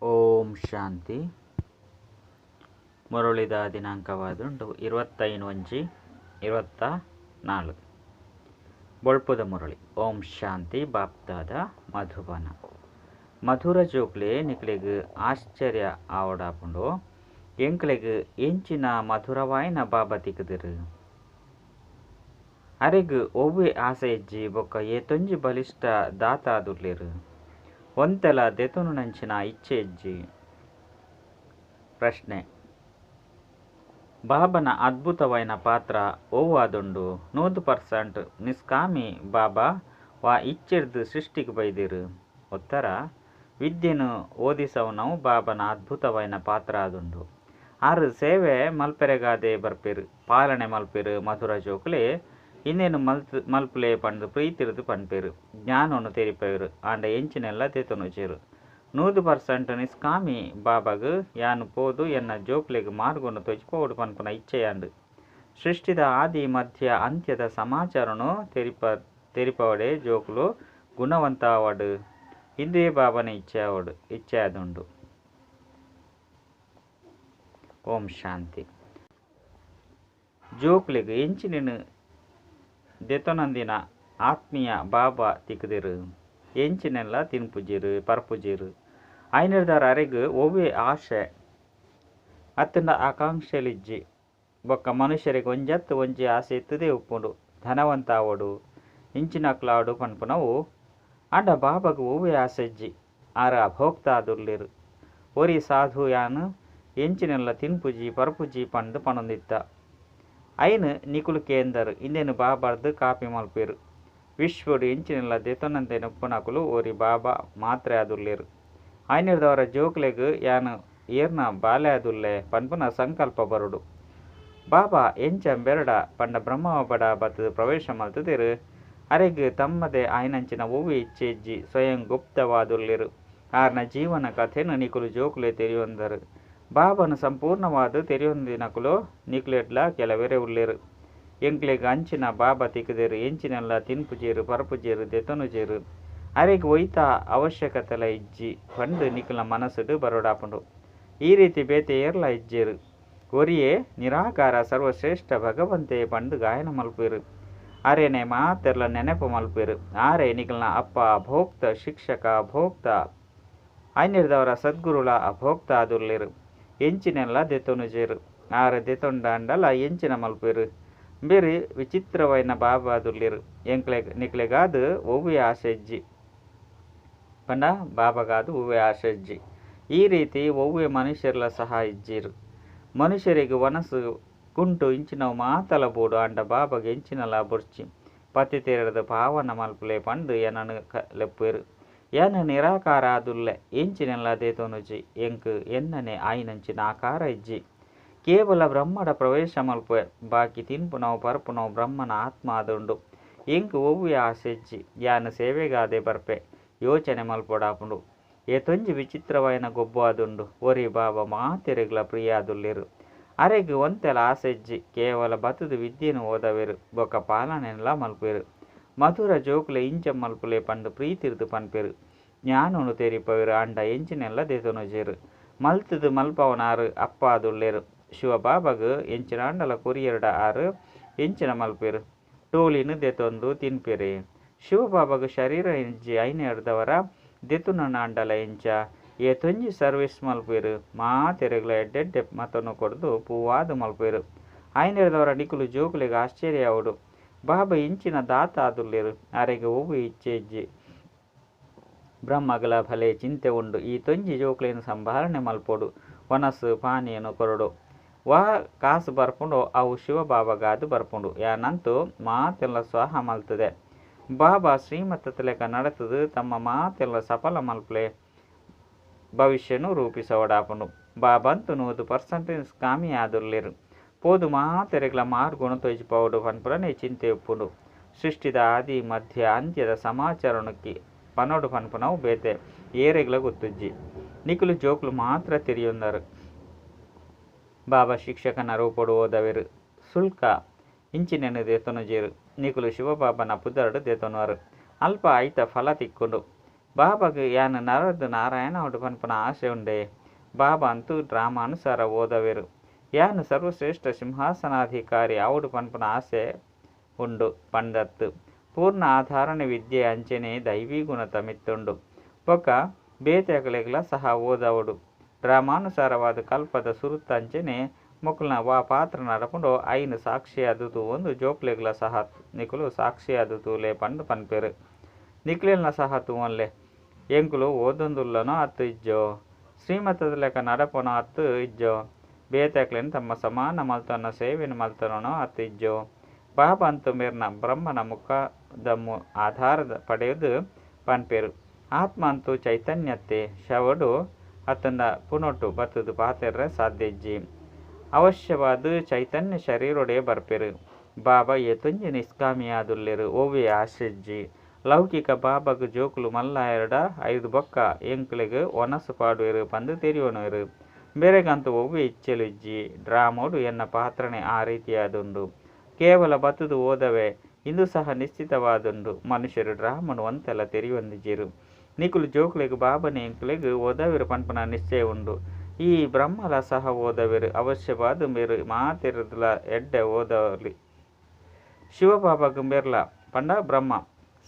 ಓಂ ಶಾಂತಿ. ಮುರುಳಿದ ದಿನಾಂಕವಾದುಂಡು 25/1/24 ಬೊಳ್ಪುದ ಮುರಳಿ. ಓಂ ಶಾಂತಿ. ಬಾಪ್ದಾದ ಮಧುಬನ. ಮಧುರ ಜೋಕ್ಲೆ ನಿಕ್ಲೆಗ್ ಆಶ್ಚರ್ಯ ಆವಡಾಪುಂಡು ಎಂಕ್ಲೆಗ್ ಎಂಚಿನ ಮಧುರವಾಯಿನ ಬಾಬಾ ತಿಕ್ಕದಿರು ಅರೆಗ್ ಒವ್ವೆ ಆಸೆ ಇಜ್ಜಿ ಬೊಕ್ಕ ಏತೊಂಜಿ ಬಲಿಷ್ಠ ದಾತಾದುರ್ಲೆರು ಒಂತೆಲ ದೆತುನು ನಂಚಿನ ಇಚ್ಛೆ ಇಜ್ಜಿ. ಪ್ರಶ್ನೆ: ಬಾಬನ ಅದ್ಭುತವಾಯಿನ ಪಾತ್ರ ಓವಾದುಂಡು 100% ನಿಸ್ಕಾಮಿ ಬಾಬಾ ವಾ ಇಚ್ಛೆರ್ದು ಸೃಷ್ಟಿಗೆ ಬೈದಿರು. ಉತ್ತರ: ವಿದ್ಯೆನು ಓದಿಸವನವು ಬಾಬನ ಅದ್ಭುತವಾಯಿನ ಪಾತ್ರ ಆದುಂಡು. ಆರು ಸೇವೆ ಮಲ್ಪೆರೆಗಾದೆ ಬರ್ಪೆರು, ಪಾಲನೆ ಮಲ್ಪೆರು. ಮಧುರ ಜೋಕ್ಲೆ ಇನ್ನೇನು ಮಲ್ಪುಲೆ ಪಂಡು ಪ್ರೀತಿರ್ದು ಪನ್ಪೆರು, ಜ್ಞಾನವನ್ನು ತೆರಿಪೆರು. ಆಂಡ ಎಂಚಿನೆಲ್ಲ ತೆತುನು ಚೇರು 100% ನಿಸ್ಕಾಮಿ ಬಾಬಾಗ್ ಯಾನು ಪೋದು ಎನ್ನ ಜೋಕ್ಲೆಗ್ ಮಾರ್ಗವನ್ನು ತೊಜ್ಪೋಡು ಪನ್ಪುನ ಇಚ್ಛೆಯಾಂಡು. ಸೃಷ್ಟಿದ ಆದಿ ಮಧ್ಯ ಅಂತ್ಯದ ಸಮಾಚಾರನು ತೆರಿಪವಡೆ ಜೋಕ್ಲು ಗುಣವಂತ ಆವಡು. ಇಂದೇ ಬಾಬನ ಇಚ್ಛೆ ಆದುಂಡು. ಓಂ ಶಾಂತಿ. ಜೋಕ್ಲೆಗ್ ಎಂಚಿನೇನು ದೆತೊನಂದಿನ ಆತ್ಮೀಯ ಬಾಬಾ ತಿಕ್ಕದಿರು ಎಂಚಿನೆಲ್ಲ ತಿನ್ಪುಜಿರು ಪರ್ಪುಜಿರು. ಐನರ್ದಾರ ಅರೆಗ್ ಒವ್ವೆ ಆಶೆ ಅತ್ತಂಡ ಆಕಾಂಕ್ಷೆಲಿಜ್ಜಿ ಬೊಕ್ಕ ಮನುಷ್ಯರಿಗೆ ಒಂಜಿ ಆಸೆ ಎತ್ತದೇ ಉಪ್ಪುಂಡು ಧನವಂತ ಆವಡು ಇಂಚಿನಕ್ಲಾಡು ಪನ್ಪುನವು. ಆಂಡ ಬಾಬಾಗ ಒವ್ವೆ ಆಸೆ ಇಜ್ಜಿ ಆರ ಭೋಕ್ತ ಆದುರ್ಲೆರು. ಒರಿ ಸಾಧು ಯಾನು ಎಂಚಿನೆಲ್ಲ ತಿನ್ಪುಜಿ ಪರ್ಪುಜಿ ಪಂಡು ಪಣೊಂದಿತ್ತ. ಐನ್ ನಿಕುಲು ಕೇಂದರ್ ಇಂದೇನು ಬಾಬಾರ್ದು ಕಾಪಿ ಮಲ್ಪೆರು. ವಿಶ್ವಡು ಎಂಚಿನೆಲ್ಲ ದೆತೊನಂತೆನ ಉಪ್ಪುನಕುಲು ಒರಿ ಬಾಬಾ ಮಾತ್ರೆ ಆದುರ್ಲೆರು. ಐನರ್ದವರ ಜೋಕ್ಲೆಗ್ ಯಾನು ಏರ್ನ ಬಾಲೆ ಆದುಲ್ಲೆ ಪನ್ಪುನ ಸಂಕಲ್ಪ ಬರುಡು. ಬಾಬಾ ಎಂಚ ಬೆರಡ ಪಂಡ ಬ್ರಹ್ಮವ ಬಡ ಬತ್ತದ ಪ್ರವೇಶ ಮಲ್ತದಿರು ಅರೆಗ್ ತಮ್ಮದೇ ಆಯ್ನಂಚಿನ ಒವ್ವೆ ಇಚ್ಛೆ ಇಜ್ಜಿ ಸ್ವಯಂ ಗುಪ್ತವಾದುರ್ಲೆರು. ಆರ್ನ ಜೀವನ ಕಥೆನು ನಿಕುಲು ಜೋಕ್ಲೆ ತೆರಿಯೊಂದರು. ಬಾಬನು ಸಂಪೂರ್ಣವಾದ ತೆರಿಯೊಂದಿನಕುಲು ನಿಕ್ಲೆಡ್ಲ ಕೆಲವೆರೆ ಉಲ್ಲೆರು. ಎಂಕ್ಲೆಗ್ ಅಂಚಿನ ಬಾಬಾ ತಿಕ್ಕದಿರು ಎಂಚಿನೆಲ್ಲ ತಿನ್ಪುಜೇರು ಪರ್ಪುಜೇರು ದೆತೊನುಜೇರು ಅರೆಗ್ ಒಯ್ತ ಅವಶ್ಯಕತೆಲ ಇಜ್ಜಿ ಪಂಡು ನಿಕುಲ ಮನಸ್ಸುಡು ಬರೋಡಾಪುಂಡು. ಈ ರೀತಿ ಬೇತೆ ಏರ್ಲ ಇಜ್ಜೇರು. ಒರಿಯೇ ನಿರಾಕಾರ ಸರ್ವಶ್ರೇಷ್ಠ ಭಗವಂತೆ ಪಂಡು ಗಾಯನ ಮಲ್ಪೆರು. ಅರೆನೆ ಮಾತೆರ್ಲ ನೆನಪು ಮಲ್ಪೆರು. ಆರೆ ನಿಕಲ್ನ ಅಪ್ಪ ಭೋಕ್ತ ಶಿಕ್ಷಕ ಭೋಕ್ತ ಐನಿರ್ದವರ ಸದ್ಗುರುಳ ಅಭೋಕ್ತ ಆದುರ್ಲೆರು. ಎಂಚಿನೆಲ್ಲ ದೆತೊನುಜೇರು ಆರ ದೆತೊಂಡಾಂಡಲ ಎಂಚಿನ ಮಲ್ಪೆರು. ಬೇರೆ ವಿಚಿತ್ರವಾಯಿನ ಬಾಬಾ ಆದುರ್ಲೆರು. ನಿಕ್ಲೆಗಾದು ಒವ್ವೆ ಆಸೆ ಇಜ್ಜಿ ಪಂಡ ಬಾಬಾಗಾದು ಒವ್ವೆ ಆಸೆ ಇಜ್ಜಿ. ಈ ರೀತಿ ಒವ್ವೆ ಮನುಷ್ಯರ್ಲ ಸಹ ಇಜ್ಜಿರು. ಮನುಷ್ಯರಿಗೆ ವನಸ್ಸು ಕುಂಟು ಇಂಚಿನವು ಮಾತಲ ಬೋಡು. ಆಂಡ ಬಾಬಾಗೆ ಎಂಚಿನಲ ಬುರ್ಚಿ ಪತಿತೆರದ ಪಾವನ ಮಲ್ಪುಲೆ ಪಂಡು ಏನನು ಲೆಪ್ಪೆರು. ಏನ ನಿರಾಕಾರ ಆದುಲ್ಲೆ ಎಂಚಿನೆಲ್ಲ ದೇತೊನುಜಿ ಎಂಕ್ ಎನ್ನನೆ ಆಯ್ನಂಚಿನ ಆಕಾರ ಇಜ್ಜಿ. ಕೇವಲ ಬ್ರಹ್ಮಡ ಪ್ರವೇಶ ಮಲ್ಪೆ ಬಾಕಿ ತಿನ್ಪುನವು ಪರ್ಪುನವು ಬ್ರಹ್ಮನ ಆತ್ಮ ಆದುಂಡು. ಎಂಕ್ ಒವ್ವೆ ಆಸೆ ಇಜ್ಜಿ ಯಾನು ಸೇವೆಗಾದೆ ಬರ್ಪೆ ಯೋಚನೆ ಮಲ್ಪೊಡಾಪುಂಡು. ಏತೊಂಜಿ ವಿಚಿತ್ರವಾಯಿನ ಗೊಬ್ಬು ಆದುಂಡು. ಒರಿ ಬಾಬಾ ಮಾತೆರೆಗ್ಲ ಪ್ರಿಯ ಆದುಲ್ಲೆರು. ಅರೆಗ್ ಒಂತೆಲ ಆಸೆ ಇಜ್ಜಿ ಕೇವಲ ಬತ್ತುದು ವಿದ್ಯೆನು ಓದವೆರು ಬೊಕ್ಕ ಪಾಲನೆಲ್ಲ ಮಲ್ಪೆರು. ಮಧುರ ಜೋಕ್ಲೆ ಇಂಚ ಮಲ್ಪುಲೆ ಪಂಡು ಪ್ರೀತಿರ್ದು ಪನ್ಪೆರು. ಜ್ಞಾನನು ತೆರಿಪವೆರು. ಆಂಡ ಎಂಚಿನೆಲ್ಲ ದೆತೊನುಜೇರು. ಮಲ್ತದು ಮಲ್ಪವನ ಆರು ಅಪ್ಪ ಆದುಲ್ಲೆರು. ಶಿವ ಬಾಬಾಗ್ ಎಂಚಿನಾಂಡಲ ಕೊರಿಯರ್ಡ ಆರು ಎಂಚಿನ ಮಲ್ಪೆರು. ಟೋಲಿನು ದೆತೊಂದು ತಿನ್ಪೆರೆ. ಶಿವ ಬಾಬಾಗ್ ಶರೀರ ಇಜ್ಜಿ ಐನೆರ್ದವರ ದೆತುನನಾಂಡಲ ಎಂಚ ಏತೊಂಜಿ ಸರ್ವಿಸ್ ಮಲ್ಪೆರು. ಮಾತೆರೆಗ್ಲ ಎಡ್ಡೆಡ್ಡೆ ಮತನು ಕೊಡ್ದು ಪೂವಾದು ಮಲ್ಪೆರು. ಐನೆರ್ದವರ ನಿಕುಲು ಜೋಕ್ಲೆಗ್ ಆಶ್ಚರ್ಯ ಆವಡು. ಬಾಬಾ ಇಂಚಿನ ದಾತ ಆದುಲ್ಲೆರು. ಅರೆಗೆ ಒವ್ವೆ ಇಚ್ಛೆ ಇಜ್ಜಿ ಬ್ರಹ್ಮಗಳ ಭಲೆ ಚಿಂತೆ ಉಂಡು. ಈ ತೊಂಜಿ ಜೋಕ್ಲೆಯನ್ನು ಸಂಭಾಲನೆ ಮಲ್ಪೊಡು ವನಸ್ಸು ಪಾನಿಯನ್ನು ಕೊರಡು. ವಾ ಕಾಸು ಬರ್ಪುಂಡು ಅವು ಶಿವ ಬಾಬಾಗಾದು ಬರ್ಪುಂಡು. ಯಾನಂತೂ ಮಾತೆಲ್ಲ ಸ್ವಾಹ ಮಲ್ತದೆ. ಬಾಬಾ ಶ್ರೀಮತದ ಲೆಕ್ಕ ನಡತದು ತಮ್ಮ ಮಾತೆಲ್ಲ ಸಫಲ ಮಲ್ಪಲೆ ಭವಿಷ್ಯನು ರೂಪಿಸವಡಾಪುಂಡು. ಬಾಬಂತು 100% ನಿಸ್ಕಾಮಿ ಆದುರ್ಲೆರು. ಪೋದು ಮಾತೆರೆಗ್ಲ ಮಾರ್ಗುನು ತೊಜ್ಪವಡು ಪನ್ಪುರನೆ ಚಿಂತೆ ಉಪ್ಪುಂಡು. ಸೃಷ್ಟಿದ ಆದಿ ಮಧ್ಯ ಅಂತ್ಯದ ಸಮಾಚಾರನುಕ್ಕಿ ಪನೋಡು ಪನ್ಪುನವು ಬೇತೆ ಏರೆಗ್ಲ ಗೊತ್ತುಜ್ಜಿ. ನಿಕುಲು ಜೋಕ್ಲು ಮಾತ್ರ ತೆರಿಯೊಂದರು. ಬಾಬಾ ಶಿಕ್ಷಕನ ರೂಪಡು ಓದವೆರು. ಶುಲ್ಕ ಇಂಚಿನೆನು ದೆತೊನುಜೇರು. ನಿಕುಲು ಶಿವಬಾಬನ ಪುದರ್ಡು ದೆತೊನುವರು. ಅಲ್ಪ ಐತ ಫಲ ತಿಕ್ಕುಂಡು. బాబాకు యాన నరదు నారాయణ ఒకటి పనిపన ఆశ ఉండే బాబా అంతూ డ్రామానుసార ఓదవేరు యాను సర్వశ్రేష్ఠ సింహాసనాధికారి ఆవుడు పనిపన ఆశ ఉండు పండత్తు పూర్ణ ఆధారణ విద్య అంచెనే దైవీ గుణ తమిత్తుండు ఒక ಬೇತೆಗಳೆಗಳ ಸಹ ಓದವಡು ಡ್ರಾಮಾನುಸಾರವಾದ ಕಲ್ಪದ ಸುರುತ್ತಂಚನೆ ಮೊಕ್ಕಲನ ವಾ ಪಾತ್ರ ನಡಪುಂಡು ಐನು ಸಾಕ್ಷಿ ಅದುತು ಒಂದು ಜೋಕ್ಲೆಗಳ ಸಹ ನಿಕುಲು ಸಾಕ್ಷಿ ಅದುತೂಲೆ ಪಂಡು ಪನ್ಪೆರು ನಿಕ್ಲೆಲ್ನ ಸಹ ತೂವನ್ಲೆ ಎಂಕುಲು ಓದೊಂದುಲ್ಲನೋ ಅತ್ತು ಇಜ್ಜೋ ಶ್ರೀಮತದ ಲೆಕ್ಕ ನಡಪನೋ ಅತ್ತು ಇಜ್ಜೋ ಬೇತೆಕ್ಲೆನ್ ತಮ್ಮ ಸಮಾನ ಮಲ್ತನ ಸೇವೆನ ಮಲ್ತನೋ ಅತ್ತು ಇಜ್ಜೋ ಬಾಬಾ ಅಂತು ಮೇರ್ನ ಬ್ರಹ್ಮನ ಮುಖದಮ್ಮು ಆಧಾರದ ಪಡೆಯುವುದು ಪನ್ಪೆರು ಆತ್ಮ ಅಂತೂ ಚೈತನ್ಯತೆ ಶವಡು ಅತನ ಪುನೊಟ್ಟು ಬತ್ತದು ಪಾತೆರ್ರೆ ಸಾಧ್ಯ ಇಜ್ಜಿ ಅವಶ್ಯವಾದ ಚೈತನ್ಯ ಶರೀರೊಡೆ ಬರ್ಪೆರು ಬಾಬಾ ಎತುಂಜಿ ನಿಷ್ಕಾಮಿಯಾದುಲ್ಲೆರು ಓವೆ ಆಶಿಜ್ಜಿ ಲೌಕಿಕ ಬಾಬಾಗ ಜೋಕುಲು ಮಲ್ಲ 2-5 ಬೊಕ್ಕ ಎಂಕ್ಲೆಗ್ ಒನಸು ಪಾಡುವೆರು ಪಂದು ತೆರಿಯೋನುವೆರು ಬೇರೆಗಂತೂ ಒವ್ವೆ ಇಚ್ಚೆಲು ಇಜ್ಜಿ ಡ್ರಾಮೋಡು ಎನ್ನ ಪಾತ್ರನೆ ಆ ರೀತಿಯಾದುಂಡು ಕೇವಲ ಬತ್ತದು ಓದವೆ ಇಂದು ಸಹ ನಿಶ್ಚಿತವಾದುಂಡು ಮನುಷ್ಯರು ಡ್ರಾಮನು ಒಂತೆಲ್ಲ ತೆರಿಯೊಂದಿಜಿರು ನಿಕುಲು ಜೋಕ್ಲೆಗ್ ಬಾಬನೆ ಎಂಕ್ಲೆಗ್ ಓದವೆರು ಪನ್ಪನ ನಿಶ್ಚಯ ಉಂಡು ಈ ಬ್ರಹ್ಮಲ ಸಹ ಓದವೆರು ಅವಶ್ಯವಾದ ಮೇರು ಮಾತಿರದಲ ಎಡ್ಡೆ ಓದಲಿ ಶಿವಬಾಬಾಗ ಮೇರ್ಲ ಪಂಡ ಬ್ರಹ್ಮ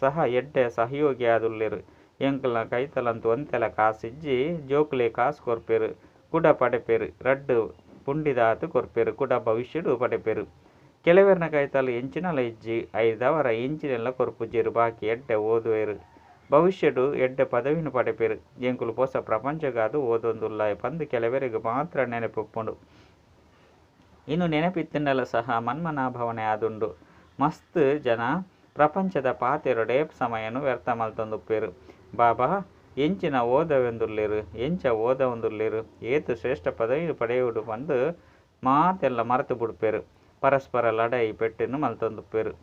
ಸಹ ಎಡ್ಡೆ ಸಹಯೋಗಿ ಆದುಲ್ಲೆರು ಎಂಕಲ್ನ ಕೈತಲಂತು ಒಂತೆಲ ಕಾಸಿಜ್ಜಿ ಜೋಕ್ಲೆ ಕಾಸು ಕೊರ್ಪೆರು ಕುಡ ಪಡೆಪೆರು ರಡ್ಡು ಪುಂಡಿದಾತು ಕೊರ್ಪೆರು ಕುಡ ಭವಿಷ್ಯಡು ಪಡೆಪೆರು ಕೆಲವೆರ್ನ ಕೈತಲು ಎಂಚಿನಲ ಇಜ್ಜಿ 5 ಎಂಚಿನೆಲ್ಲ ಕೊರ್ಪುಜ್ಜೆರು ಬಾಕಿ ಎಡ್ಡೆ ಓದುವೆರು ಭವಿಷ್ಯಡು ಎಡ್ಡೆ ಪದವಿನ ಪಡೆಪೆರು ಎಂಕುಲು ಹೊಸ ಪ್ರಪಂಚಗಾದು ಓದೊಂದುಲ್ಲ ಪಂದು ಕೆಲವರಿಗೆ ಮಾತ್ರ ನೆನಪುಪ್ಪುಂಡು ಇನ್ನು ನೆನಪಿತ್ತಿನೆಲ್ಲ ಸಹ ಮನ್ಮನಾಭವನೆ ಆದುಂಡು ಮಸ್ತ್ ಜನ ಪ್ರಪಂಚದ ಪಾತೆರೊಡೆ ಸಮಯನು ವ್ಯರ್ಥ ಮಲ್ತೊಂದುಪ್ಪೆರು ಬಾಬಾ ಎಂಚಿನ ಓದವೆಂದುಲ್ಲೆರು ಎಂಚ ಓದವೆಂದುಲ್ಲೆರು ಏತು ಶ್ರೇಷ್ಠ ಪದವಿ ಪಡೆಯುವುದು ಪಂದು ಮಾತೆಲ್ಲ ಮರೆತು ಬಿಡ್ಪೆರು ಪರಸ್ಪರ ಲಡಾಯಿ ಪೆಟ್ಟನ್ನು ಮಲ್ತೊಂದುಪ್ಪೆರು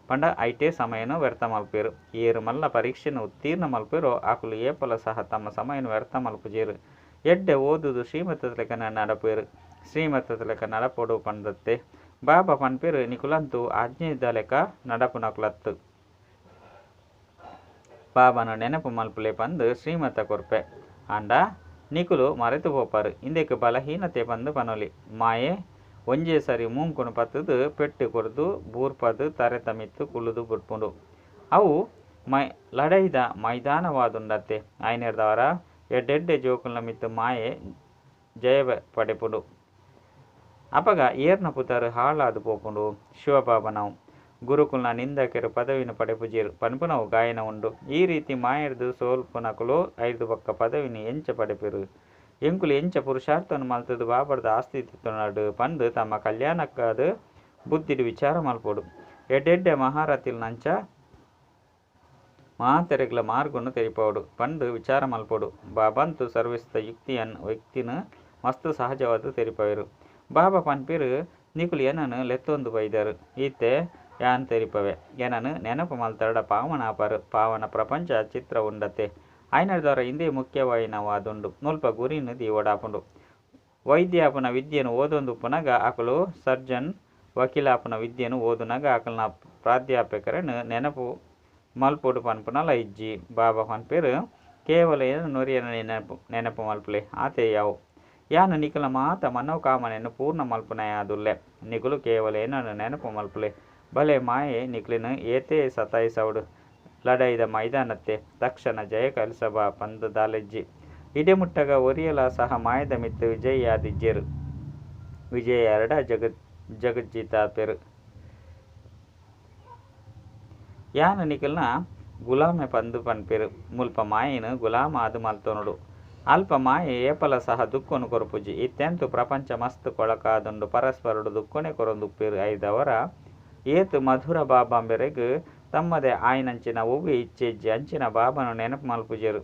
ಪಂಡ ಐಟೇ ಸಮಯನು ವ್ಯರ್ಥ ಮಲ್ಪೇರು ಏರು ಮಲ್ಲ ಪರೀಕ್ಷೆನು ಉತ್ತೀರ್ಣ ಮಲ್ಪೇರು ಆಕುಲು ಏಪಲ ಸಹ ತಮ್ಮ ಸಮಯನು ವ್ಯರ್ಥ ಮಲ್ಪುಜೇರು ಎಡ್ಡೆ ಓದುದು ಶ್ರೀಮತದ ಲೆಕ್ಕ ನಡಪೇರು ಶ್ರೀಮತದ ಲೆಕ್ಕ ನಡಪೊಡು ಪಂಡತ್ತೆ ಬಾಬಾ ಪನ್ಪೇರು ನಿಕುಲಂತೂ ಆಜ್ಞೆದ ಲೆಕ್ಕ ನಡಪು ನಕುಲತ್ತು ಬಾಬಾನ ನೆನಪು ಮಲ್ಪುಲೆ ಪಂದು ಶ್ರೀಮತ ಕೊರ್ಪೆ ಅಂಡ ನಿಕುಲು ಮರೆತು ಹೋಪಾರು ಇಂದಕ್ಕೆ ಬಲಹೀನತೆ ಪಂದು ಪನೊಲಿ ಮಾಯೆ ಒಂಜೇ ಸರಿ ಮೂಂಕುನು ಪತ್ತದು ಪೆಟ್ಟು ಕೊರ್ದು ಬೂರ್ಪದು ತರೆ ತಮಿತ್ತು ಕುಲುದು ಬುಡ್ಪುಂಡು ಅವು ಲಡೈದ ಮೈದಾನವಾದುಂಡತ್ತೆ ಐನೆರ್ದವರ ಎಡ್ಡೆಡ್ಡೆ ಜೋಕುಲ್ನ ಮಿತ್ತು ಮಾಯೆ ಜಯ ಪಡೆಪುಂಡು ಅಪಗ ಏರ್ನ ಪುತರು ಹಾಳಾದು ಪೋಪುಂಡು ಶಿವಬಾಬನವು ಗುರುಕುಲ್ನ ನಿಂದಕೆರು ಪದವಿನ ಪಡೆಪುಜೀರು ಪನ್ಪುನವು ಗಾಯನ ಉಂಡು ಈ ರೀತಿ ಮಾಯರ್ದು ಸೋಲ್ಪುನಕುಲು 5 ಬೊಕ್ಕ ಪದವಿನಿ ಎಂಚ ಪಡೆಪೆರು ಎಂಕುಲು ಎಂಚ ಪುರುಷಾರ್ಥವನ್ನು ಮಲ್ತದು ಬಾಬರ್ದ ಆಸ್ತಿ ತಿತ್ತುನಾಡು ಪಂದು ತಮ್ಮ ಕಲ್ಯಾಣಕ್ಕಾದ ಬುದ್ಧಿಡು ವಿಚಾರ ಮಲ್ಪೋಡು ಎಡ್ಡೆಡ್ಡೆ ಮಹಾರಥಿಲ್ ನಂಚ ಮಾತೆರೆಗ್ಲ ಮಾರ್ಗನ್ನು ತೆರಿಪೋಡು ಪಂದು ವಿಚಾರ ಮಲ್ಪೋಡು ಬಾಬಂತು ಸರ್ವಿಸ್ತ ವ್ಯಕ್ತಿನ ಮಸ್ತು ಸಹಜವಾದ ತೆರಿಪವೆರು ಬಾಬಾ ಪನ್ಪಿರು ನಿಕುಲು ಏನನು ಲೆತ್ತೊಂದು ಬೈದರು ಈತೆ ಯಾನ್ ತೆರಿಪವೆ ಏನನು ನೆನಪು ಮಲ್ತರಡ ಪಾವನ ಪ್ರಪಂಚ ಚಿತ್ರ ಉಂಡತೆ ಐನರ್ದವರ ಹಿಂದೆ ಮುಖ್ಯವಾಯಿನವಾದುಂಡು ಮುಲ್ಪ ಗುರಿನು ದಿ ಓಡಾಪುಂಡು ವೈದ್ಯಾಪನ ವಿದ್ಯೆನು ಓದೊಂದು ಪುನಗ ಆಕಲು ಸರ್ಜನ್ ವಕೀಲಾಪನ ವಿದ್ಯೆನು ಓದುನಗ ಆಕಲ್ನ ಪ್ರಾಧ್ಯಾಪಕರನ್ನು ನೆನಪು ಮಲ್ಪೋಡು ಪನ್ಪುನಲ ಇಜ್ಜಿ ಬಾಬಾ ಪನ್ಪೇರು ಕೇವಲ ಏನು ನೊರಿಯನ ನೆನಪು ಮಲ್ಪಲೆ ಆತೆ ಯಾವು ಯಾನು ನಿಕುಲ ಮಾತ ಮನೋಕಾಮನೆಯನ್ನು ಪೂರ್ಣ ಮಲ್ಪನೆಯಾದುಲ್ಲೆ ನಿಕುಲು ಕೇವಲ ಏನನ್ನು ನೆನಪು ಮಲ್ಪಲೆ ಭಲೆ ಮಾಯೆ ನಿಕ್ಲಿನ ಏತೇ ಸತಾಯಿಸವಡು ಲಡೈದ ಮೈದಾನತ್ತೆ ತಕ್ಷಣ ಜಯ ಕಲಿಸಬಾ ಪಂದ ದಾಲೆಜ್ಜಿ ಇಡೆಮುಟ್ಟಗ ಒರಿಯಲ ಸಹ ಮಾಯದ ಮಿತ್ತು ವಿಜಯಿಯಾದಿಜ್ಜೆರು ವಿಜಯ 2 ಜಗಜ್ಜಿತಾಪೆರು ಯಾನು ನಿಕಲ್ನ ಗುಲಾಮೆ ಪಂದು ಪನ್ಪೆರು ಮುಲ್ಪ ಮಾಯಿನ ಗುಲಾಮ ಆದು ಮಲ್ತೊನುಡು ಅಲ್ಪ ಮಾಯೆ ಏಪಲ ಸಹ ದುಃಖನು ಕೊರಪುಜಿ ಇತ್ತೆಂತು ಪ್ರಪಂಚ ಮಸ್ತ್ ಕೊಳಕಾದುಂಡು ಪರಸ್ಪರಡು ದುಃಖನೆ ಕೊರೊಂದುಪ್ಪೆರು ಐದವರ ಏತು ಮಧುರ ಬಾಬಾಂಬೆರೆಗ್ ತಮ್ಮದೇ ಆಯ್ನಂಚಿನ ಒವ್ವೆ ಇಚ್ಚೆಜ್ಜಿ ಅಂಚಿನ ಬಾಬನು ನೆನಪು ಮಲ್ಪುಜೆರು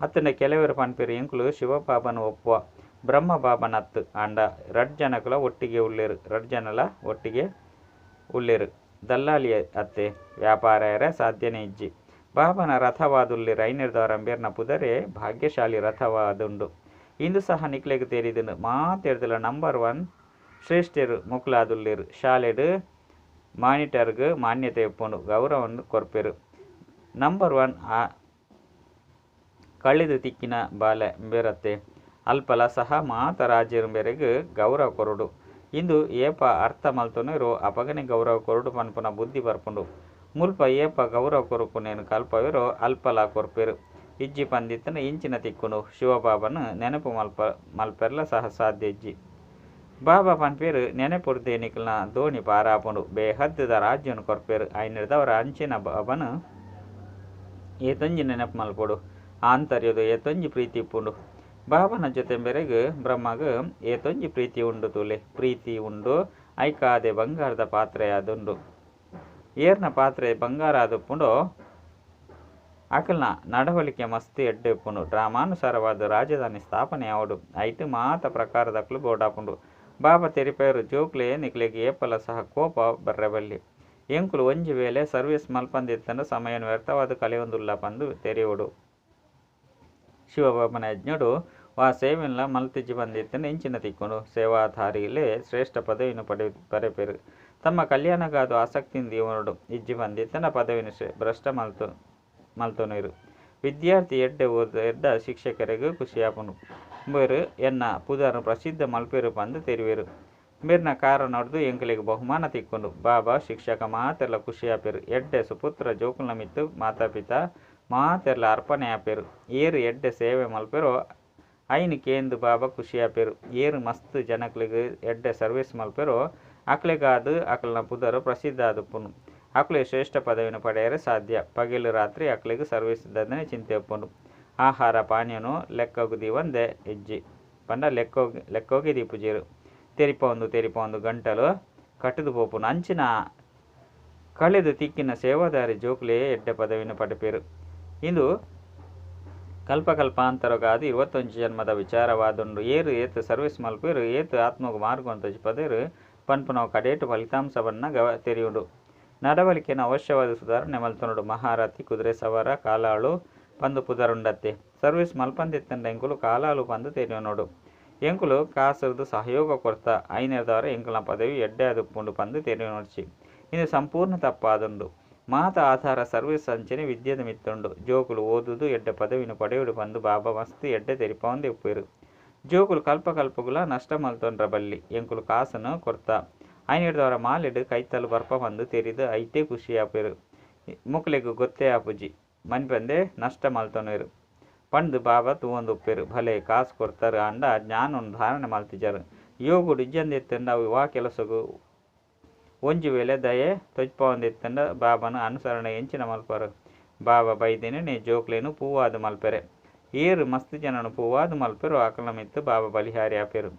ಅತ್ತನ ಕೆಲವರು ಪನ್ಪೆರು ಎಂಕುಲು ಶಿವಬಾಬನು ಒಪ್ಪುವ ಬ್ರಹ್ಮ ಬಾಬನತ್ತು ಅಂಡ 2 ಜನಕುಲ ಒಟ್ಟಿಗೆ ಉಳ್ಳೆರು ದಲ್ಲಾಳಿ ಅತ್ತೆ ವ್ಯಾಪಾರ ಸಾಧ್ಯನೇ ಇಜ್ಜಿ ಬಾಬನ ರಥವಾದುಲ್ಲಿ ರೈನಿರ್ದವರಂಬೇರ್ನ ಪುದರೆ ಭಾಗ್ಯಶಾಲಿ ರಥವಾದುಂಡು ಇಂದು ಸಹ ನಿಕ್ಲೆಗ್ ತೆರಿದನು ಮಾತೆರ್ದಲ ನಂಬರ್ 1 ಶ್ರೇಷ್ಠರು ಮುಕ್ಲಾದುಲ್ಲೆರು ಶಾಲೆಡು ಮಾನಿಟರ್ಗ್ ಮಾನ್ಯತೆ ಒಪ್ಪುಂಡು ಗೌರವವನ್ನು ಕೊರ್ಪೆರು ನಂಬರ್ 1 ಕಳೆದು ತಿಕ್ಕಿನ ಬಾಲೆ ಬೆರತೆ ಅಲ್ಪಲ ಸಹ ಮಾತ ರಾಜ್ಯರು ಮೇರೆಗೆ ಗೌರವ ಕೊರಡು ಇಂದು ಏಪ ಅರ್ಥ ಮಲ್ತೊನೆರು ಅಪಗನೆ ಗೌರವ ಕೊರಡು ಪನ್ಪುನ ಬುದ್ಧಿ ಬರ್ಪುಂಡು ಮುಲ್ಪ ಏಪ ಗೌರವ ಕೊರುಪು ನೇನು ಕಲ್ಪವಿರೋ ಅಲ್ಪಲ ಕೊರ್ಪೆರು ಇಜ್ಜಿ ಪಂದಿತ್ತನ ಇಂಚಿನ ತಿಕ್ಕುನು ಶಿವಬಾಬನು ನೆನಪು ಮಲ್ಪೆರ್ಲ ಸಹ ಸಾಧ್ಯ ಇಜ್ಜಿ ಬಾಬಾ ಪನ್ಪೇರು ನೆನಪುರ್ದೆ ನಿಕಲ್ನ ದೋಣಿ ಪಾರಾಪುಂಡು ಬೇಹದ್ದದ ರಾಜ್ಯನು ಕೊರ್ಪೇರು ಐನಿರ್ದವರ ಅಂಚಿನ ಬಾಬನು ಏತೊಂಜಿ ನೆನಪು ಮಲ್ಪೊಡು ಆಂತರ್ಯದು ಏತೊಂಜಿ ಪ್ರೀತಿ ಇಪ್ಪುಂಡು ಬಾಬನ ಜೊತೆ ಬೆರೆಗೆ ಬ್ರಹ್ಮಗ ಏತೊಂಜಿ ಪ್ರೀತಿ ಉಂಡು ತುಲೆ ಪ್ರೀತಿ ಉಂಡು ಐಕಾದೆ ಬಂಗಾರದ ಪಾತ್ರೆ ಅದುಂಡು ಏರ್ನ ಪಾತ್ರೆ ಬಂಗಾರ ಆದುಪ್ಪುಂಡು ಅಕಲ್ನ ನಡವಳಿಕೆ ಮಸ್ತ್ ಎಡ್ಡೆ ಇಪ್ಪುಂಡು ಡ್ರಾಮಾನುಸಾರವಾದ ರಾಜಧಾನಿ ಸ್ಥಾಪನೆ ಆವಡು ಐಟು ಮಾತ ಪ್ರಕಾರದಕ್ಲು ಬೋಡಾಪುಂಡು ಬಾಬಾ ತೆರಿಪೇರು ಜೋಕ್ಲೆ ನಿಕ್ಲೆಗೆ ಏಪಲ ಸಹ ಕೋಪ ಬರ್ರೆಬಲ್ಲಿ ಎಂಕುಲು ಒಂಜಿ ವೇಳೆ ಸರ್ವಿಸ್ ಮಲ್ಪಂದಿತ್ತಂಡು ಸಮಯನ ವ್ಯರ್ಥವಾದ ಕಲೆಯೊಂದುಲ್ಲ ಪಂದು ತೆರೆಯೋಡು ಶಿವಬಾಬನ ಯಜ್ಞಡು ವಾ ಸೇವೆಲ್ಲ ಮಲ್ತಿಜ್ಜಿ ಬಂದಿತ್ತಂಡು ಇಂಚಿನ ತಿಕ್ಕೊಂಡು ಸೇವಾಧಾರಿಲೇ ಶ್ರೇಷ್ಠ ಪದವಿನ ಪರೆಪೇರು ತಮ್ಮ ಕಲ್ಯಾಣಗಾದು ಆಸಕ್ತಿಯಿಂದ ಇವನೋಡು ಇಜ್ಜಿ ಬಂದಿತ್ತಂಡ ಪದವಿನ ಭ್ರಷ್ಟ ಮಲ್ತೊನೀರು ವಿದ್ಯಾರ್ಥಿ ಎಡ್ಡ ಶಿಕ್ಷಕರಿಗೂ ಖುಷಿಯಾಪುನು ಬೇರು ಎನ್ನ ಪುದರ್ ಪ್ರಸಿದ್ಧ ಮಲ್ಪೇರು ಪಂದು ತೆರಿವೇರು ಮೇರ್ನ ಕಾರ ನೋಡ್ದು ಎಂಕಲಿಗೆ ಬಹುಮಾನ ತಿಕ್ಕೊಂಡು ಬಾಬಾ ಶಿಕ್ಷಕ ಮಾತೆಲ್ಲ ಖುಷಿಯಾಪೇರು ಎಡ್ಡೆ ಸುಪುತ್ರ ಜೋಕುಲ್ನ ಮಿತ್ತು ಮಾತಾಪಿತ ಮಾತೆಲ್ಲ ಅರ್ಪಣೆ ಆಪೇರು ಏರು ಎಡ್ಡೆ ಸೇವೆ ಮಲ್ಪೇರು ಐನು ಕೇಂದು ಬಾಬಾ ಖುಷಿಯಾಪೇರು ಏರು ಮಸ್ತ್ ಜನಕ್ಲಿಗೆ ಎಡ್ಡೆ ಸರ್ವಿಸ್ ಮಲ್ಪೇರು ಅಕ್ಲೆಗಾದು ಅಕ್ಲನ ಪುದರು ಪ್ರಸಿದ್ಧ ಆದುಪ್ಪುನು ಅಕ್ಲೆ ಶ್ರೇಷ್ಠ ಪದವಿನ ಪಡೆಯರೆ ಸಾಧ್ಯ ಪಗಲು ರಾತ್ರಿ ಅಕ್ಲಿಗೆ ಸರ್ವಿಸ್ ದಂದನೆ ಚಿಂತೆ ಒಪ್ಪುಂಡು ಆಹಾರ ಪಾನೀಯನು ಲೆಕ್ಕೋಗಿ ಒಂದೇ ಹೆಜ್ಜಿ ಪಂಡ ಲೆಕ್ಕೋಗಿ ದೀಪುಜೀರು ತೆರಿಪ ಒಂದು ಗಂಟಲು ಕಟ್ಟದು ಪೋಪುನು ಅಂಚಿನ ಕಳೆದು ತಿಕ್ಕಿನ ಸೇವಾದಾರಿ ಜೋಕ್ಲೆ ಎಡ್ಡೆ ಪದವಿನ ಪಡೆಪೇರು ಇಂದು ಕಲ್ಪಕಲ್ಪಾಂತರಗಾದು 21 ಜನ್ಮದ ವಿಚಾರವಾದುಂಡು ಏರು ಏತು ಸರ್ವಿಸ್ ಮಲ್ಪೇರು ಏತು ಆತ್ಮಗು ಮಾರ್ಗೊಂತ ಪದೇರು ಪನ್ಪುನವು ಕಡೇಟು ಫಲಿತಾಂಶವನ್ನ ತೆರೆಯುಂಡು ನಡವಳಿಕೆನ ಅವಶ್ಯವಾದ ಸುಧಾರಣೆ ಮಲ್ತೊನಡು ಮಹಾರಥಿ ಕುದುರೆ ಸವಾರ ಕಾಲಾಳು ಪಂದು ಪುದರುಂಡತ್ತೆ ಸರ್ವಿಸ್ ಮಲ್ಪಂದಿತ್ತಂಡ ಎಂಕುಲು ಕಾಲಾಳು ಪಂದು ತೆರೆಯೋನೋಡು ಎಂಕುಲು ಕಾಸರದು ಸಹಯೋಗ ಕೊರ್ತ ಐನೇರ್ದವರ ಎಂಕುಲ ಪದವಿ ಎಡ್ಡೆ ಅದುಪ್ಪುಂಡು ಪಂದು ತೆರೆಯೋನೋಡ್ಚಿ ಇದು ಸಂಪೂರ್ಣ ತಪ್ಪಾದುಂಡು ಮಾತ ಆಧಾರ ಸರ್ವಿಸ್ ಅಂಚನೆ ವಿದ್ಯೆದ ಮಿತ್ತುಂಡು ಜೋಕುಲು ಓದುದು ಎಡ್ಡೆ ಪದವಿನ ಪಡೆಯುಡು ಪಂದು ಬಾಬಾ ಮಸ್ತ್ ಎಡ್ಡೆ ತೆರಿಪವಂದೆ ಉಪ್ಪೇರು ಜೋಕುಲು ಕಲ್ಪಕಲ್ಪಗುಲ ನಷ್ಟ ಮಲ್ತೊಂಡ್ರ ಬಲ್ಲಿ ಎಂಕುಲು ಕಾಸನು ಕೊರ್ತ ಐನಿಡ್ದವರ ಮಾಲಿಡು ಕೈತಲು ಬರ್ಪ ಬಂದು ತೆರಿದು ಐಟೇ ಖುಷಿ ಆಪೇರು ಮುಕ್ಲೆಗು ಗೊತ್ತೇ ಆಪುಜಿ ಮನ್ಪಂದೆ ನಷ್ಟ ಮಲ್ತೊನೇರು ಪಂದು ಬಾಬಾ ತೂವೊಂದು ಉಪ್ಪೇರು ಭಲೆ ಕಾಸು ಕೊಡ್ತಾರೆ ಅಂಡ ಜ್ಞಾನ ಧಾರಣೆ ಮಲ್ತಿಜರು ಯೋಗುಡು ಇಜ್ಜಂದಿತ್ತಂಡ ಅವು ವಾ ಕೆಲಸಗು ಒಂಜಿ ವೇಳೆ ದಯೆ ತೊಜ್ಪವಂದಿತ್ತಂಡ ಬಾಬನ ಅನುಸರಣೆ ಎಂಚಿನ ಮಲ್ಪರು ಬಾಬಾ ಬೈದಿನೇ ಜೋಕ್ಲೇನು ಪೂವಾದು ಮಲ್ಪೆರೆ ಏರು ಮಸ್ತ್ ಜನನು ಪೂವಾದು ಮಲ್ಪೆರು ಆಕಲ ಮಿತ್ತು ಬಾಬಾ ಬಲಿಹಾರಿ ಆಪೇರು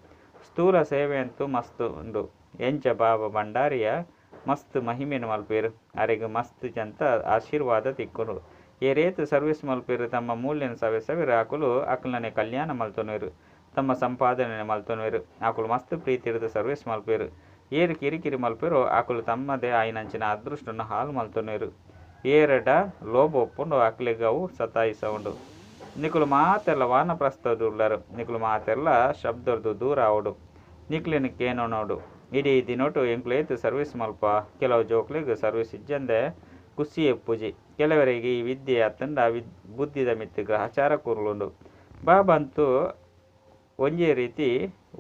ಸ್ಥೂಲ ಸೇವೆ ಅಂತೂ ಮಸ್ತ್ ಉಂಡು ಎಂಚ ಬಾಬಾ ಭಂಡಾರಿಯ ಮಸ್ತ್ ಮಹಿಮೆನು ಮಲ್ಪೇರು ಅರೆಗೆ ಮಸ್ತ್ ಜಂತ ಆಶೀರ್ವಾದ ತಿಕ್ಕುನು ಏರೇತು ಸರ್ವಿಸ್ ಮಲ್ಪೇರು ತಮ್ಮ ಮೂಲ್ಯನ ಸವೆಸವಿರು ಆಕುಲು ಅಕಲನೆ ಕಲ್ಯಾಣ ಮಲ್ತೊನೇರು ತಮ್ಮ ಸಂಪಾದನೆ ಮಲ್ತೊನೇರು ಆಕುಲು ಮಸ್ತ್ ಪ್ರೀತಿ ಹಿಡಿದು ಸರ್ವಿಸ್ ಮಲ್ಪೇರು ಏರು ಕಿರಿಕಿರಿ ಮಲ್ಪೇರು ಆಕುಲು ತಮ್ಮದೇ ಆಯ್ನಂಚಿನ ಅದೃಷ್ಟನ ಹಾಲು ಮಲ್ತೊನೇರು ಏರಡ ಲೋಭ ಒಪ್ಪುಂಡು ಆಕಲಿಗೆ ಅವು ಸತಾಯಿಸವುಂಡು ನಿಕುಲು ಮಾತೆಲ್ಲ ವಾನಪ್ರಸ್ಥದುಳ್ಳರು ನಿಕುಲು ಮಾತೆಲ್ಲ ಶಬ್ದರ್ದು ದೂರ ಆವಡು ನಿಕ್ಲಿನಕ್ಕೇನೋ ನೋಡು ಇಡೀ ದಿನೊಟ್ಟು ಎಂಕ್ಲೇತು ಸರ್ವಿಸ್ ಮಲ್ಪ ಕೆಲವು ಜೋಕ್ಲಿಗೆ ಸರ್ವಿಸ್ ಇಜ್ಜಂದೆ ಖುಷಿ ಎಪ್ಪುಜಿ ಕೆಲವರಿಗೆ ಈ ವಿದ್ಯೆ ಅತ್ತಂಡ ಬುದ್ಧಿದ ಮಿತ್ತು ಗ್ರಹಚಾರ ಕೂರ್ಲುಂಡು ಬಾಬಾ ಅಂತೂ ಒಂಜೇ ರೀತಿ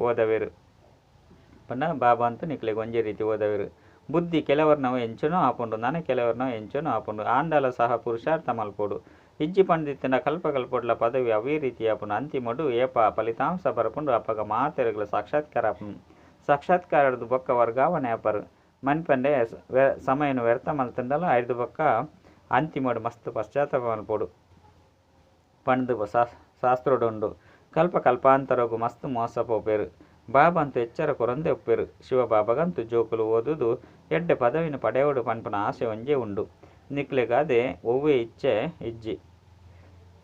ಓದವೇರು ಪಂಡ ಬಾಬಾ ಅಂತೂ ನಿಕ್ಲಿಗೆ ಒಂಜೇ ರೀತಿ ಓದವೇರು ಬುದ್ಧಿ ಕೆಲವರ್ನವು ಎಂಚನೋ ಆಪುಂಡು ನನಗೆ ಕೆಲವರ್ನವು ಎಂಚನೋ ಆಪುಂಡು ಆಂಡಲ ಸಹ ಪುರುಷಾರ್ಥ ಮಲ್ಪೋಡು ಇಜ್ಜಿ ಪಂಡಿತ್ತಿನ ಕಲ್ಪಕಲ್ಪೊಡ್ಲ ಪದವಿ ಅವೇ ರೀತಿ ಆಪುಂಡು ಅಂತಿಮಡು ಏಪ ಫಲಿತಾಂಶ ಬರಪುಂಡು ಅಪ್ಪಗ ಮಾತೆರೆಗಳ ಸಾಕ್ಷಾತ್ಕಾರ ಆಪುಂಡು ಸಾಕ್ಷಾತ್ಕಾರದ್ದು ಬೊಕ್ಕ ವರ್ಗಾವಣೆ ಆಪರು ಮನ್ಪಂಡೆ ಸಮಯನು ವ್ಯರ್ಥ ಮಲ್ತಂಡಲ ಐದು ಬೊಕ್ಕ ಅಂತಿಮಡು ಮಸ್ತ್ ಪಶ್ಚಾತ್ತಾಪ ಮಲ್ಪೋಡು ಪಂಡು ಶಾಸ್ತ್ರೋಡುಂಡು ಕಲ್ಪಕಲ್ಪಾಂತರಗು ಮಸ್ತ್ ಮೋಸ ಪೋಪೇರು ಬಾಬಾ ಅಂತೂ ಎಚ್ಚರ ಕೊರಂದೆ ಒಪ್ಪೇರು ಶಿವಬಾಬಾಗಂತೂ ಜೋಕುಲು ಓದುದು ಎಡ್ಡೆ ಪದವಿನ ಪಡೆಯೋಡು ಪನ್ಪನ ಆಸೆ ಒಂಜೇ ಉಂಡು ನಿಕ್ಲೆಗಾದೆ ಒವ್ವೆ ಇಚ್ಛೆ ಇಜ್ಜಿ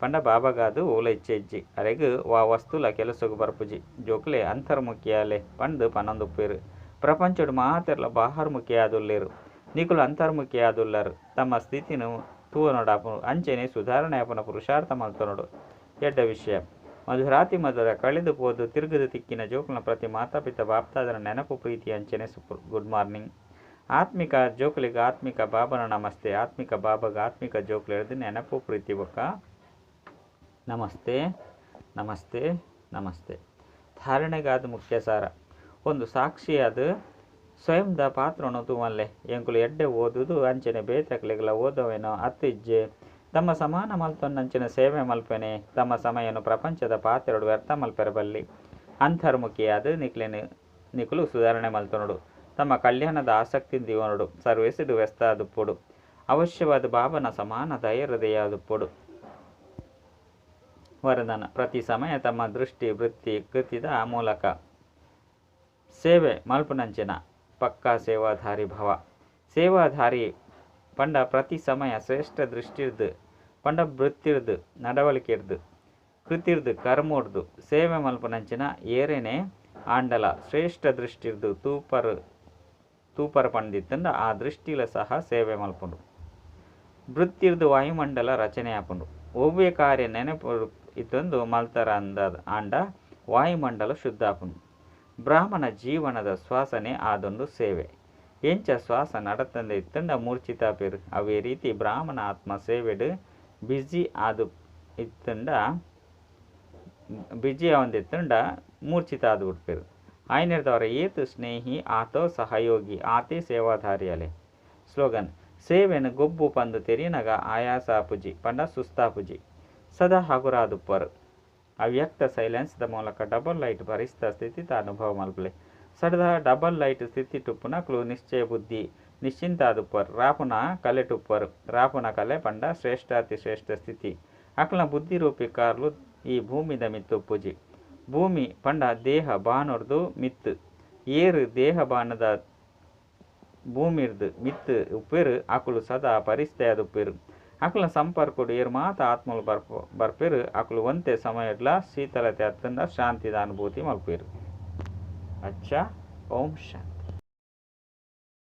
ಪಂಡ ಬಾಬಾಗಾದು ಓಲ ಇಚ್ಛೆ ಇಜ್ಜಿ ಅರೆಗು ವಾ ವಸ್ತುಲ ಕೆಲಸಗು ಬರ್ಪುಜಿ ಜೋಕ್ಲೆ ಅಂತರ್ಮುಖಿಯಾಲೆ ಪಂಡು ಪನೊಂದುಪ್ಪೇರು ಪ್ರಪಂಚಡು ಮಾತೆರ್ಲ ಬಾಹರ್ಮುಖಿ ಆದುಲ್ಲೇರು ನಿಕುಲು ಅಂತರ್ಮುಖಿ ಆದುಲ್ಲರು ತಮ್ಮ ಸ್ಥಿತಿನು ತೂವನೋಡಾಪು ಅಂಚೆನೆ ಸುಧಾರಣೆ ಆಪನ ಪುರುಷಾರ್ಥ ಮಲ್ತನೋಡು ಎಡ್ಡ ವಿಷಯ ಮಧುರಾತಿ ಮಧುರ ಕಳೆದು ಪೋದು ತಿರುಗದು ತಿಕ್ಕಿನ ಜೋಕುಲ ಪ್ರತಿ ಮಾತಾಪಿತ ಬಾಪ್ತಾದರ ನೆನಪು ಪ್ರೀತಿ ಅಂಚೆನೆ ಗುಡ್ ಮಾರ್ನಿಂಗ್ ಆತ್ಮಿಕ ಜೋಕುಲಿಗೆ ಆತ್ಮಿಕ ಬಾಬನ ನಮಸ್ತೆ ಆತ್ಮಿಕ ಬಾಬಾಗ ಆತ್ಮಿಕ ಜೋಕುಲು ಹಿಡಿದು ನೆನಪು ಪ್ರೀತಿ ಬೊಕ್ಕ ನಮಸ್ತೆ ನಮಸ್ತೆ ನಮಸ್ತೆ. ಧಾರಣೆಗಾದ ಮುಖ್ಯ ಸಾರ. ಒಂದು ಸಾಕ್ಷಿಯಾದ ಸ್ವಯಂದ ಪಾತ್ರನು ತೂಮಲ್ಲೆ ಎಂಕುಲು ಎಡ್ಡೆ ಓದುದು ಅಂಚನೆ ಬೇತಕ್ಲೆಗಳ ಓದವೇನೋ ಅತ್ತಿಜ್ಜೆ ತಮ್ಮ ಸಮಾನ ಮಲ್ತೊನ್ನಂಚಿನ ಸೇವೆ ಮಲ್ಪೆನೆ ತಮ್ಮ ಸಮಯನು ಪ್ರಪಂಚದ ಪಾತ್ರೆಡು ವ್ಯರ್ಥ ಮಲ್ಪೆರಬಲ್ಲಿ ಅಂತರ್ಮುಖಿಯಾದ ನಿಕುಲು ಸುಧಾರಣೆ ಮಲ್ತೊನಡು ತಮ್ಮ ಕಲ್ಯಾಣದ ಆಸಕ್ತಿಯಿಂದ ಇವನಡು ಸರ್ವೇಸಿಡು ವ್ಯಸ್ತ ಆದುಪ್ಪುಡು ಅವಶ್ಯವಾದ ಬಾಬನ ಸಮಾನ ಧೈರ್ಯದೆಯಾದುಪ್ಪುಡು. ವರದಾನ. ಪ್ರತಿ ಸಮಯ ತಮ್ಮ ದೃಷ್ಟಿ ವೃತ್ತಿ ಕೃತಿದ ಮೂಲಕ ಸೇವೆ ಮಲ್ಪುನಂಚಿನ ಪಕ್ಕಾ ಸೇವಾಧಾರಿ ಭವ. ಸೇವಾಧಾರಿ ಪಂಡ ಪ್ರತಿ ಸಮಯ ಶ್ರೇಷ್ಠ ದೃಷ್ಟಿರ್ದು ಪಂಡ ವೃತ್ತಿರ್ದು ನಡವಳಿಕೆರ್ದು ಕೃತಿರ್ದು ಕರ್ಮೋಡ್ದು ಸೇವೆ ಮಲ್ಪುನಂಚಿನ ಏರೇನೆ ಆಂಡಲ ಶ್ರೇಷ್ಠ ದೃಷ್ಟಿರ್ದು ತೂಪರ್ ಪಂಡಿತ್ತಂಡ ಆ ದೃಷ್ಟಿಲ ಸಹ ಸೇವೆ ಮಲ್ಪುಂಡು. ವೃತ್ತಿರ್ದು ವಾಯುಮಂಡಲ ರಚನೆ ಆಪುಂಡು. ಒವ್ವೆ ಕಾರ್ಯ ನೆನಪು ಇತ್ತೊಂದು ಮಲ್ತರ ಆಂಡ ವಾಯುಮಂಡಲ ಶುದ್ಧ ಆಪುಂಡು. ಬ್ರಾಹ್ಮಣ ಜೀವನದ ಶ್ವಾಸನೆ ಆದೊಂದು ಸೇವೆ. ಎಂಚ ಶ್ವಾಸ ನಡತಂದೆ ಇತ್ತಂಡ ಮೂರ್ಛಿತ ಪೇರು ಅವೇ ರೀತಿ ಬ್ರಾಹ್ಮಣ ಆತ್ಮ ಸೇವೆಡು ಬಿಜಿ ಆದು ಇತ್ತಂಡ ಬಿಜಿ ಅವಂದಿತ್ತಂಡ ಮೂರ್ಛಿತ ಆದು ಬಿಡ್ಪೇರು. ಆಯ್ನಿರ್ದವರ ಏತು ಸ್ನೇಹಿ ಆತೋ ಸಹಯೋಗಿ ಆತೇ ಸೇವಾಧಾರಿಯಲೆ. ಸ್ಲೋಗನ್. ಸೇವೆನು ಗೊಬ್ಬು ಪಂದು ತೆರಿನಗ ಆಯಾಸಾಪುಜಿ ಪಂಡ ಸುಸ್ತಾಪುಜಿ ಸದಾ ಹಗುರಾದುಪ್ಪರು. ಅವ್ಯಕ್ತ ಸೈಲೆನ್ಸ್ದ ಮೂಲಕ ಡಬಲ್ ಲೈಟ್ ಭರಿಸಿದ ಸ್ಥಿತಿತ ಅನುಭವ ಮಲ್ಪಲೆ ಸಡದ ಡಬಲ್ ಲೈಟ್ ಸ್ಥಿತಿ ಟುಪ್ಪುನಕ್ಲು ನಿಶ್ಚಯ ಬುದ್ಧಿ ನಿಶ್ಚಿಂತಾದುಪ್ಪರು ರಾಪುನ ಕಲೆ ಟುಪ್ಪರು ರಾಪುನ ಕಲೆ ಪಂಡ ಶ್ರೇಷ್ಠಾತಿ ಶ್ರೇಷ್ಠ ಸ್ಥಿತಿ ಅಕ್ಲ ಬುದ್ಧಿ ರೂಪಿ ಕಾರ್ಲು ಈ ಭೂಮಿದ ಮಿತ್ತು ಪೂಜಿ. ಭೂಮಿ ಪಂಡ ದೇಹ ಬಾನೊರ್ದು ಮಿತ್ತು ಏರು ದೇಹ ಬಾನದ ಭೂಮಿರ್ದು ಮಿತ್ತು ಉಪ್ಪೇರು ಅಕುಲು ಸದಾ ಪರಿಸ್ಥೆಯದು ಉಪ್ಪೇರು ಅಕುಲ ಸಂಪರ್ಕಡು ಏರು ಮಾತ ಆತ್ಮಲು ಬರ್ಪೇರು ಅಕುಲು ಒಂತೆ ಸಮಯಡ್ಲ ಶೀತಲತೆ ಅತ್ತಂಡ ಶಾಂತಿದ ಅನುಭೂತಿ ಮಲ್ಪೇರು. ಅಚ್ಚ. ಓಂ ಶಾಂತಿ.